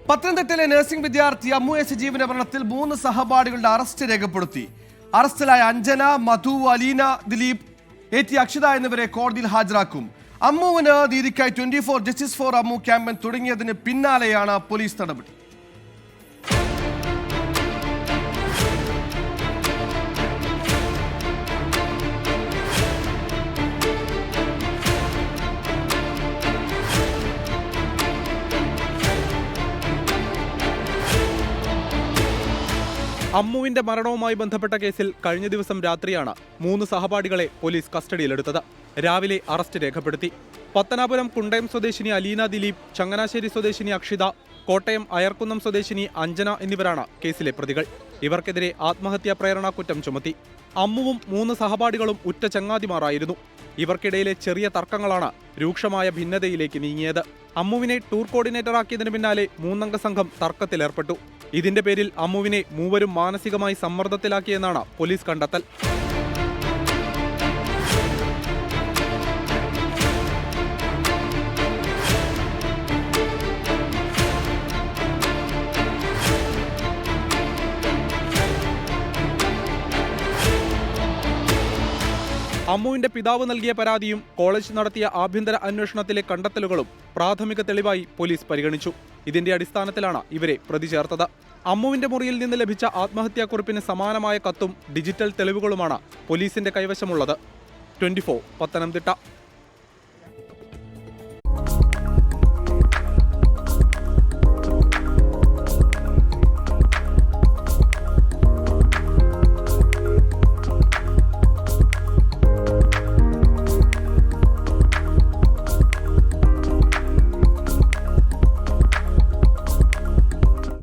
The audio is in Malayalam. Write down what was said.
പത്തനംതിട്ടയിലെ നഴ്സിംഗ് വിദ്യാർത്ഥി അമ്മു എസ് ജീവന്റെ മരണത്തിൽ 3 സഹപാഠികളുടെ അറസ്റ്റ് രേഖപ്പെടുത്തി. അറസ്റ്റിലായ അഞ്ജന, മധു, അലീന, ദിലീപ്, AT അക്ഷിത എന്നിവരെ കോടതിയിൽ ഹാജരാക്കും. അമ്മുവിന് നീതിക്കായി 24 ജസ്റ്റിസ് ഫോർ അമ്മു ക്യാമ്പയിൻ തുടങ്ങിയതിന് പിന്നാലെയാണ് പോലീസ് നടപടി. അമ്മുവിന്റെ മരണവുമായി ബന്ധപ്പെട്ട കേസിൽ കഴിഞ്ഞ ദിവസം രാത്രിയാണ് 3 സഹപാഠികളെ പോലീസ് കസ്റ്റഡിയിലെടുത്തത്. രാവിലെ അറസ്റ്റ് രേഖപ്പെടുത്തി. പത്തനാപുരം കുണ്ടയം സ്വദേശിനി അലീന ദിലീപ്, ചങ്ങനാശ്ശേരി സ്വദേശിനി അക്ഷിത, കോട്ടയം അയർക്കുന്നം സ്വദേശിനി അഞ്ജന എന്നിവരാണ് കേസിലെ പ്രതികൾ. ഇവർക്കെതിരെ ആത്മഹത്യാ പ്രേരണ കുറ്റം ചുമത്തി. അമ്മുവും 3 സഹപാഠികളും ഉറ്റ ചങ്ങാതിമാരായിരുന്നു. ഇവർക്കിടയിലെ ചെറിയ തർക്കങ്ങളാണ് രൂക്ഷമായ ഭിന്നതയിലേക്ക് നീങ്ങിയത്. അമ്മുവിനെ ടൂർ കോർഡിനേറ്ററാക്കിയതിനു പിന്നാലെ 3 അംഗ സംഘം തർക്കത്തിലേർപ്പെട്ടു. ഇതിന്റെ പേരിൽ അമ്മുവിനെ മൂവരും മാനസികമായി സമ്മർദ്ദത്തിലാക്കിയെന്നാണ് പോലീസ് കണ്ടെത്തൽ. അമ്മുവിന്റെ പിതാവ് നൽകിയ പരാതിയും കോളേജ് നടത്തിയ ആഭ്യന്തര അന്വേഷണത്തിലെ കണ്ടെത്തലുകളും പ്രാഥമിക തെളിവായി പോലീസ് പരിഗണിച്ചു. ഇതിന്റെ അടിസ്ഥാനത്തിലാണ് ഇവരെ പ്രതി ചേർത്തത്. അമ്മുവിന്റെ മുറിയിൽ നിന്ന് ലഭിച്ച ആത്മഹത്യാക്കുറിപ്പിന് സമാനമായ കത്തും ഡിജിറ്റൽ തെളിവുകളുമാണ് പോലീസിന്റെ കൈവശമുള്ളത്. 24 പത്തനംതിട്ട.